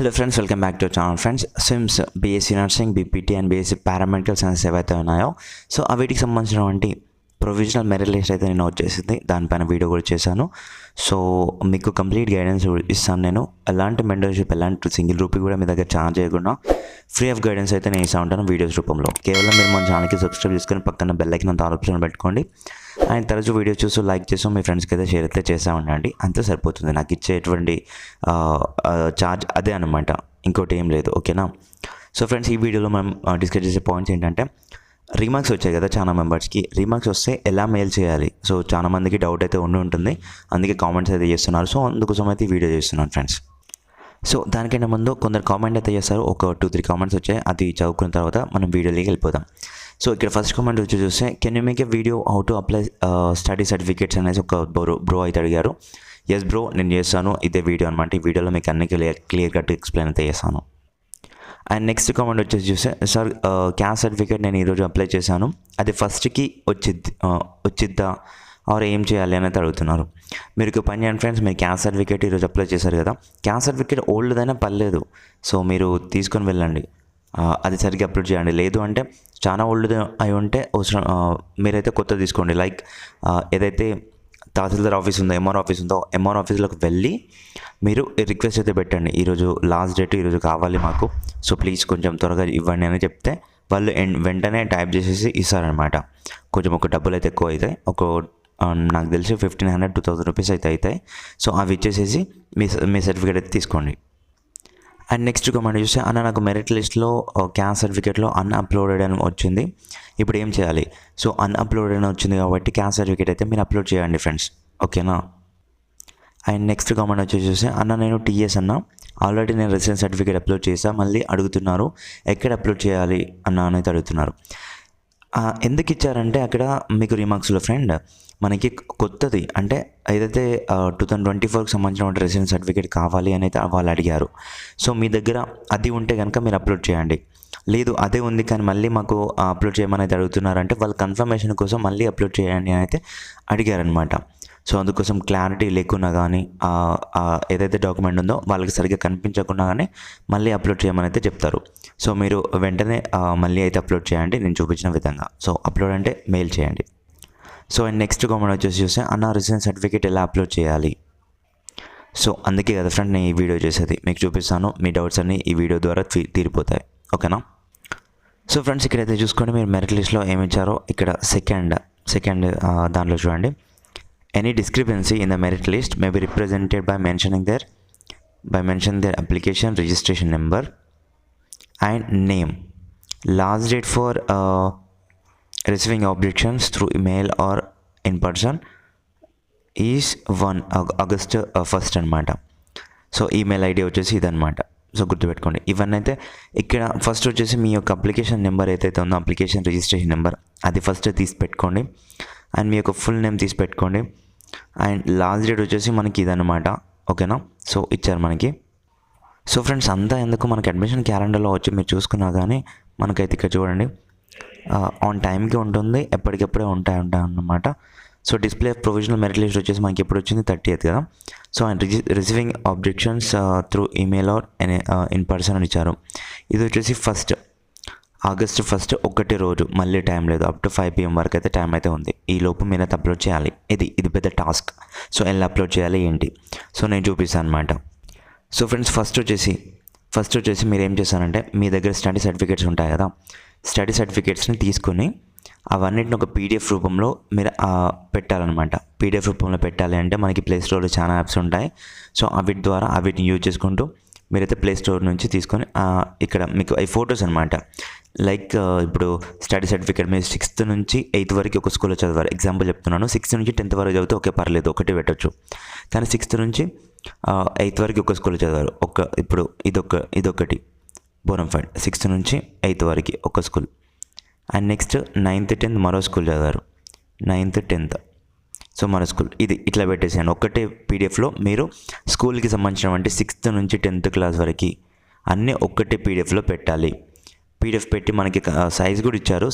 Hello friends, welcome back to channel friends. SIMS BSc nursing, BPT and BSc paramedical science ఏవైతే ఉన్నాయో so ఆ వీటికి సంబంధించినటువంటి provisional merit list అయితే నేను వచ్చేసింది. దానిపైన వీడియో కూడా చేశాను. సో మీకు కంప్లీట్ గైడెన్స్ ఇస్తాను. నేను ఎలాంటి మెంటర్షిప్, ఎలాంటి సింగిల్ రూపీ కూడా మీ దగ్గర ఛార్జ్ చేయకుండా ఫ్రీ ఆఫ్ గైడెన్స్ అయితే నేను ఇస్తూ ఉంటాను వీడియోస్ రూపంలో. కేవలం మీరు మన ఛానల్కి సబ్స్క్రైబ్ చేసుకొని పక్కన బెల్ ఐకాన్ అంత ఆప్షన్ పెట్టుకోండి. అండ్ తరచూ వీడియోస్ చూస్తూ లైక్ చేస్తూ మీ ఫ్రెండ్స్కి అయితే షేర్ అయితే చేస్తూ ఉండండి. అంతే సరిపోతుంది. నాకు ఇచ్చేటువంటి ఛార్జ్ అదే అనమాట, ఇంకోటి ఏం లేదు. ఓకేనా? సో ఫ్రెండ్స్, ఈ వీడియోలో మనం డిస్కస్ చేసే పాయింట్స్ ఏంటంటే, రీమార్క్స్ వచ్చాయి కదా చాలా మెంబర్స్కి. రీమార్క్స్ వస్తే ఎలా మెయిల్ చేయాలి? సో చాలా మందికి డౌట్ అయితే ఉంటుంది. అందుకే కామెంట్స్ అయితే చేస్తున్నారు. సో అందుకోసం అయితే ఈ వీడియో చేస్తున్నాను ఫ్రెండ్స్. సో దానికంటే ముందు కొందరు కామెంట్ అయితే చేస్తారు. ఒక 2-3 కామెంట్స్ వచ్చాయి. అది చదువుకున్న తర్వాత మనం వీడియోలోకి వెళ్ళిపోదాం. సో ఇక్కడ ఫస్ట్ కామెంట్ వచ్చి చూస్తే, can you make a video how to apply study certificates అనేసి ఒక బ్రో అయితే అడిగారు. ఎస్ బ్రో, నేను చేస్తాను. ఇదే వీడియో అనమాట. ఈ వీడియోలో మీకు అన్ని క్లియర్ కట్ ఎక్స్ప్లెయిన్ అయితే చేస్తాను. అండ్ నెక్స్ట్ కామెంట్ వచ్చేసి చూస్తే, సార్ క్యాస్ట్ సర్టిఫికేట్ నేను ఈరోజు అప్లై చేశాను, అది ఫస్ట్కి వచ్చిద్దా ఆర్ ఏం చేయాలి అనేది అడుగుతున్నారు. మీరు ఒక పని చేయండి ఫ్రెండ్స్, మీరు క్యాస్ట్ సర్టిఫికేట్ ఈరోజు అప్లై చేశారు కదా, క్యాస్ట్ సర్టిఫికేట్ ఓల్డ్దైనా పర్లేదు. సో మీరు తీసుకొని వెళ్ళండి, అది సరిగ్గా అప్లోడ్ చేయండి. లేదు అంటే చాలా ఓల్డ్ అయి ఉంటే అవసరం, మీరైతే కొత్త తీసుకోండి. లైక్ ఏదైతే తహసీల్దార్ ఆఫీస్ ఉందో, ఎంఆర్ ఆఫీస్ ఉందో, ఎంఆర్ ఆఫీస్లోకి వెళ్ళి మీరు రిక్వెస్ట్ అయితే పెట్టండి. ఈరోజు లాస్ట్ డేట్, ఈరోజు కావాలి మాకు, సో ప్లీజ్ కొంచెం త్వరగా ఇవ్వండి అని చెప్తే వాళ్ళు వెంటనే టైప్ చేసేసి ఇస్తారనమాట. కొంచెం ఒక డబ్బులు అయితే ఎక్కువ అవుతాయి. నాకు తెలిసి 1500-2000 రూపీస్ అయితే అవుతాయి. సో అవి ఇచ్చేసేసి మీ సర్టిఫికేట్ అయితే తీసుకోండి. అండ్ నెక్స్ట్ కామెంట్ చూస్తే, అన్న నాకు మెరిట్ లిస్ట్లో క్యాస్ట్ సర్టిఫికేట్లో అన్అప్లోడెడ్ అని వచ్చింది, ఇప్పుడు ఏం చేయాలి? సో అన్అప్లోడెడ్ అని వచ్చింది కాబట్టి క్యాస్ట్ సర్టిఫికేట్ అయితే మీరు అప్లోడ్ చేయండి ఫ్రెండ్స్. ఓకేనా? అండ్ నెక్స్ట్ కామెంట్ వచ్చి చూస్తే, అన్న నేను టీఎస్ అన్న, ఆల్రెడీ నేను రెసిడెన్స్ సర్టిఫికేట్ అప్లోడ్ చేశాను, మళ్ళీ అడుగుతున్నారు ఎక్కడ అప్లోడ్ చేయాలి అన్న అనేది అడుగుతున్నారు. ఎందుకు ఇచ్చారంటే అక్కడ మీకు రీమార్క్స్లో ఫ్రెండ్ మనకి కొత్తది అంటే ఏదైతే 2024కి సంబంధించిన రెసిడెన్స్ సర్టిఫికేట్ కావాలి అని అయితే వాళ్ళు అడిగారు. సో మీ దగ్గర అది ఉంటే కనుక మీరు అప్లోడ్ చేయండి. లేదు అదే ఉంది కానీ మళ్ళీ మాకు అప్లోడ్ చేయమని అయితే అడుగుతున్నారంటే వాళ్ళు కన్ఫర్మేషన్ కోసం మళ్ళీ అప్లోడ్ చేయండి అని అయితే అడిగారనమాట. సో అందుకోసం క్లారిటీ లేకున్నా కానీ ఏదైతే డాక్యుమెంట్ ఉందో వాళ్ళకి సరిగ్గా కనిపించకుండా కానీ మళ్ళీ అప్లోడ్ చేయమని అయితే చెప్తారు. సో మీరు వెంటనే మళ్ళీ అయితే అప్లోడ్ చేయండి నేను చూపించిన విధంగా. సో అప్లోడ్ అంటే మెయిల్ చేయండి. సో అండ్ నెక్స్ట్ కామెంట్ వచ్చేసి చూస్తే, అన్న రెసిడెన్స్ సర్టిఫికేట్ ఎలా అప్లోడ్ చేయాలి? సో అందుకే కదా ఫ్రెండ్ నేను ఈ వీడియో చేసేది, మీకు చూపిస్తాను. మీ డౌట్స్ అన్నీ ఈ వీడియో ద్వారా తీరిపోతాయి. ఓకేనా? సో ఫ్రెండ్స్, ఇక్కడైతే చూసుకోండి మీరు మెరిట్ లిస్ట్లో ఏమి ఇచ్చారో. ఇక్కడ సెకండ్ దాంట్లో చూడండి, any discrepancy in the merit list may be represented by mentioning their application registration number and name. Last date for receiving objections through email or in person is 1 August 1st అనమాట. So email ID వచ్చేసి ఇదనమాట. So గుర్తుపెట్టుకోండి. ఇవన్నీ అయితే ఇక్కడ first వచ్చేసి మీ యొక్క application number ఏదైతే ఉందో, అప్లికేషన్ రిజిస్ట్రేషన్ నెంబర్, అది ఫస్ట్ తీసి పెట్టుకోండి. అండ్ మీ యొక్క ఫుల్ నేమ్ తీసి పెట్టుకోండి. అండ్ లాస్ట్ డేట్ వచ్చేసి మనకి ఇదనమాట. ఓకేనా? సో ఇచ్చారు మనకి. సో ఫ్రెండ్స్, అంతా ఎందుకు మనకి అడ్మిషన్ క్యాలెండర్లో వచ్చి మీరు చూసుకున్నా కానీ మనకైతే ఇక్కడ చూడండి ఆన్ టైంకి ఉంటుంది, ఎప్పటికప్పుడే ఉంటాయి అన్నమాట. So display of provisional merit list వచ్చేసి మనకి ఎప్పుడు వచ్చింది 30th కదా. So and receiving objections through email are in person అని ఇచ్చారు. ఇది వచ్చేసి August 1st ఒకటి రోజు, మళ్ళీ టైం లేదు. అప్ టు 5 PM వరకు అయితే టైం అయితే ఉంది. ఈ లోపు మీరైతే అప్లోడ్ చేయాలి. ఇది పెద్ద టాస్క్. సో ఎలా అప్లోడ్ చేయాలి ఏంటి, సో నేను చూపిస్తాను అనమాట. సో ఫ్రెండ్స్, ఫస్ట్ వచ్చేసి మీరు ఏం చేస్తారంటే, మీ దగ్గర స్టడీ సర్టిఫికేట్స్ ఉంటాయి కదా, స్టడీ సర్టిఫికేట్స్ని తీసుకొని అవన్నిటిని ఒక పీడిఎఫ్ రూపంలో మీరు పెట్టాలన్నమాట. పీడిఎఫ్ రూపంలో పెట్టాలి అంటే మనకి ప్లే స్టోర్లో చాలా యాప్స్ ఉంటాయి. సో వీటి ద్వారా వీటిని యూజ్ చేసుకుంటూ మీరైతే ప్లే స్టోర్ నుంచి తీసుకొని ఇక్కడ మీకు ఈ ఫొటోస్ అనమాట. లైక్ ఇప్పుడు స్టడీ సర్టిఫికేట్ మీరు 6th నుంచి 8th వరకు ఒక స్కూల్లో చదివారు, ఎగ్జాంపుల్ చెప్తున్నాను. 6th నుంచి 10th వరకు చదివితే ఓకే పర్లేదు, ఒకటి పెట్టచ్చు. కానీ 6th నుంచి 8th వరకు ఒక స్కూల్లో చదివారు, ఇప్పుడు ఇదొకటి బోనఫైడ్. 6th నుంచి 8th వరకు ఒక school. And next 9th 10th మరో స్కూల్ చదివారు, 9th 10th సో మరో స్కూల్. ఇట్లా పెట్టేసాను ఒకటే పీడిఎఫ్లో. మీరు స్కూల్కి సంబంధించినటువంటి 6th నుంచి 10th క్లాస్ వరకు అన్నీ ఒక్కటే పీడిఎఫ్లో పెట్టాలి. పీడిఎఫ్ పెట్టి మనకి సైజ్ కూడా ఇచ్చారు.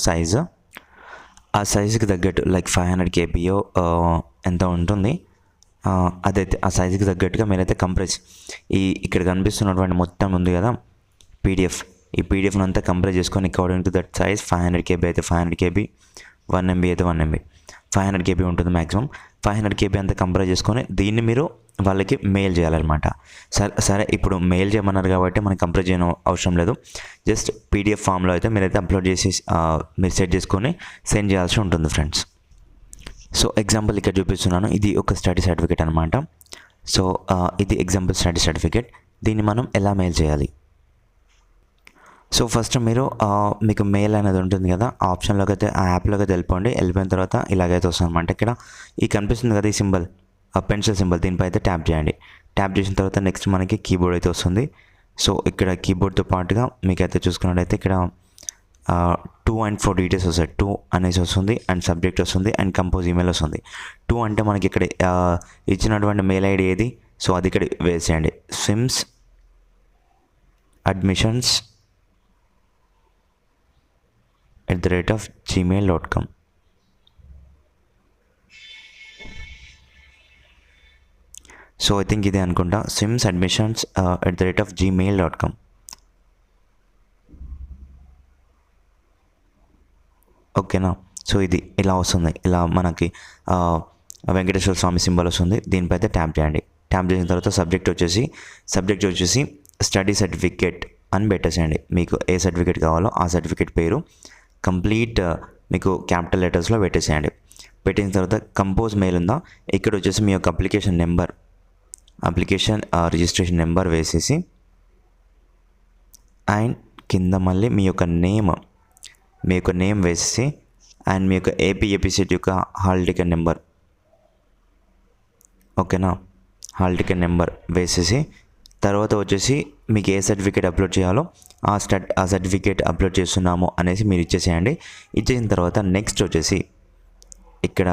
ఆ సైజుకి తగ్గట్టు లైక్ 500 KB ఎంత ఉంటుంది. అదైతే ఆ సైజుకి తగ్గట్టుగా మీరైతే కంప్రెస్ ఇక్కడ కనిపిస్తున్నటువంటి మొత్తం ఉంది కదా పీడిఎఫ్, ఈ పీడిఎఫ్ని అంతా కంప్రెస్ చేసుకొని according to that size 500 KB అయితే 500 KB, 1 MB అయితే 1 MB, 500 KB ఉంటుంది మ్యాక్సిమం. 500 KB అంతా కంప్రెస్ చేసుకొని దీన్ని మీరు వాళ్ళకి మెయిల్ చేయాలన్నమాట. సరే ఇప్పుడు మెయిల్ చేయమన్నారు కాబట్టి మనకి కంప్రెస్ చేయడం అవసరం లేదు. జస్ట్ పీడిఎఫ్ ఫామ్లో అయితే మీరైతే అప్లోడ్ చేసి మీరు సెట్ చేసుకొని సెండ్ చేయాల్సి ఉంటుంది ఫ్రెండ్స్. సో ఎగ్జాంపుల్ ఇక్కడ చూపిస్తున్నాను, ఇది ఒక స్టడీ సర్టిఫికేట్ అనమాట. సో ఇది ఎగ్జాంపుల్ స్టడీ సర్టిఫికేట్. దీన్ని మనం ఎలా మెయిల్ చేయాలి? సో ఫస్ట్ మీరు మీకు మెయిల్ అనేది ఉంటుంది కదా, ఆ ఆప్షన్లోకి అయితే ఆ యాప్లోకి అయితే వెళ్ళిపోయిన తర్వాత ఇలాగైతే వస్తుంది అనమాట. ఇక్కడ ఈ కనిపిస్తుంది కదా ఈ సింబల్, ఆ పెన్సిల్ సింబల్, దీనిపై అయితే ట్యాప్ చేయండి. ట్యాప్ చేసిన తర్వాత నెక్స్ట్ మనకి కీబోర్డ్ అయితే వస్తుంది. సో ఇక్కడ కీబోర్డ్తో పాటుగా మీకైతే చూసుకున్నట్టయితే ఇక్కడ 2 and 4 డీటెయిల్స్ వస్తాయి. 2 అనేసి వస్తుంది, అండ్ సబ్జెక్ట్ వస్తుంది, అండ్ కంపోజ్ ఈమెయిల్ వస్తుంది. 2 అంటే మనకి ఇక్కడ ఇచ్చినటువంటి మెయిల్ ఐడి ఏది, సో అది ఇక్కడ వేసేయండి, simsadmissions@gmail.com. సో ఐ థింక్ ఇదే అనుకుంటా, simsadmissions@gmail.com. ఓకేనా? సో ఇది ఇలా వస్తుంది, ఇలా మనకి వెంకటేశ్వర స్వామి సింబల్ వస్తుంది. దీనిపై అయితే ట్యాప్ చేయండి. ట్యాప్ చేసిన తర్వాత సబ్జెక్ట్ వచ్చేసి స్టడీ సర్టిఫికేట్ అని పెట్టేసేయండి. మీకు ఏ సర్టిఫికేట్ కావాలో ఆ సర్టిఫికేట్ పేరు కంప్లీట్ మీకు క్యాపిటల్ లెటర్స్లో పెట్టేసేయండి. పెట్టిన తర్వాత కంపోజ్ మెయిల్ ఉందా, ఇక్కడ వచ్చేసి మీ యొక్క అప్లికేషన్ రిజిస్ట్రేషన్ నెంబర్ వేసేసి, అండ్ కింద మళ్ళీ మీ యొక్క నేమ్ వేసేసి, అండ్ మీ యొక్క ఏపీసెట్ యొక్క హాల్ టికెట్ నెంబర్, ఓకేనా, హాల్ టికెట్ నెంబర్ వేసేసి, తర్వాత వచ్చేసి మీకు ఏ సర్టిఫికేట్ అప్లోడ్ చేయాలో ఆ సర్టిఫికేట్ అప్లోడ్ చేస్తున్నాము అనేసి మీరు ఇచ్చేసేయండి. ఇచ్చేసిన తర్వాత నెక్స్ట్ వచ్చేసి ఇక్కడ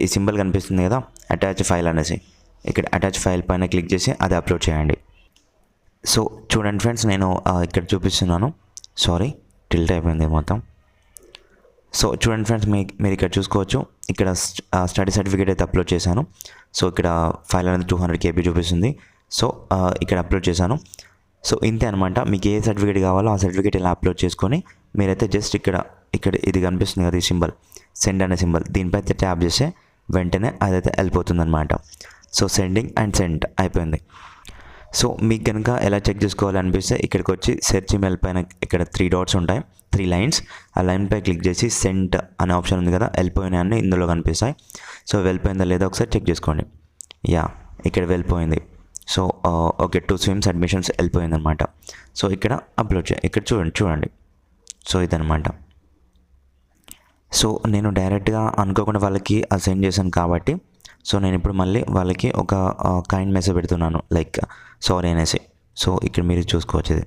ఈ సింబల్ కనిపిస్తుంది కదా, అటాచ్ ఫైల్ అనేసి, ఇక్కడ అటాచ్ ఫైల్ పైన క్లిక్ చేసి అది అప్లోడ్ చేయండి. సో చూడండి ఫ్రెండ్స్, నేను ఇక్కడ చూపిస్తున్నాను, సారీ టిల్ట్ అయిపోయింది మొత్తం. సో చూడండి ఫ్రెండ్స్, మీరు ఇక్కడ చూసుకోవచ్చు, ఇక్కడ స్టడీ సర్టిఫికేట్ అయితే అప్లోడ్ చేశాను. సో ఇక్కడ ఫైల్ అనేది 200 KB చూపిస్తుంది. సో ఇక్కడ అప్లోడ్ చేశాను. సో ఇంతే అనమాట. మీకు ఏ సర్టిఫికేట్ కావాలో ఆ సర్టిఫికేట్ ఇలా అప్లోడ్ చేసుకొని మీరైతే జస్ట్ ఇక్కడ ఇది కనిపిస్తుంది కదా ఈ సింబల్, సెండ్ అనే సింబల్, దీనిపై అయితే ట్యాప్ చేస్తే వెంటనే అదైతే వెళ్ళిపోతుంది అనమాట. సో సెండింగ్ అండ్ సెండ్ అయిపోయింది. సో మీకు కనుక ఎలా చెక్ చేసుకోవాలనిపిస్తే ఇక్కడికి వచ్చి సెర్చ్ ఈమెయిల్ పైన ఇక్కడ 3 dots ఉంటాయి, 3 lines. ఆ లైన్పై క్లిక్ చేసి సెంట్ అనే ఆప్షన్ ఉంది కదా, వెళ్ళిపోయినాయని ఇందులో కనిపిస్తాయి. సో వెళ్ళిపోయిందా లేదా ఒకసారి చెక్ చేసుకోండి. ఇక్కడ వెళ్ళిపోయింది. So okay, to SVIMS admissions వెళ్ళిపోయింది అనమాట. సో ఇక్కడ అప్లోడ్ ఇక్కడ చూడండి. సో ఇదనమాట. సో నేను డైరెక్ట్గా అనుకోకుండా వాళ్ళకి సెండ్ చేశాను కాబట్టి, సో నేను ఇప్పుడు మళ్ళీ వాళ్ళకి ఒక కైండ్ మెసేజ్ పెడుతున్నాను, లైక్ సారీ అనేసి. సో ఇక్కడ మీరు చూసుకోవచ్చు ఇది.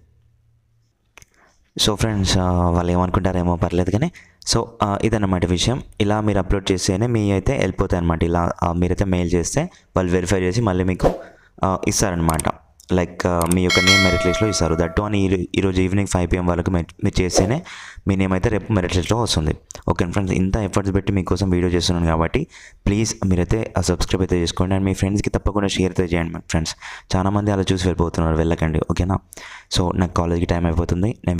సో ఫ్రెండ్స్, వాళ్ళు ఏమనుకుంటారేమో పర్లేదు కానీ, సో ఇదన్నమాట విషయం. ఇలా మీరు అప్లోడ్ చేస్తేనే మీ అయితే వెళ్ళిపోతాయి అనమాట. ఇలా మీరైతే మెయిల్ చేస్తే వాళ్ళు వెరిఫై చేసి మళ్ళీ మీకు ఇస్తారనమాట. లైక్ మీ యొక్క నేమ్ మెరిట్ లిస్ట్లో ఇస్తారు. దట్టు అని ఈరోజు ఈవినింగ్ 5 PM వరకు మీరు చేస్తేనే మీ నేమ్ అయితే రేపు మెరిట్ లిస్ట్లో వస్తుంది. ఓకే ఫ్రెండ్స్, ఇంత ఎఫర్ట్స్ పెట్టి మీకోసం వీడియో చేస్తున్నాను కాబట్టి ప్లీజ్ మీరైతే సబ్స్క్రైబ్ అయితే చేసుకోండి, అండ్ మీ ఫ్రెండ్స్కి తప్పకుండా షేర్ అయితే చేయండి ఫ్రెండ్స్. చాలామంది అలా చూసి వెళ్ళిపోతున్నారు, వెళ్ళకండి, ఓకేనా? సో నాకు కాలేజ్కి టైం అయిపోతుంది, నేను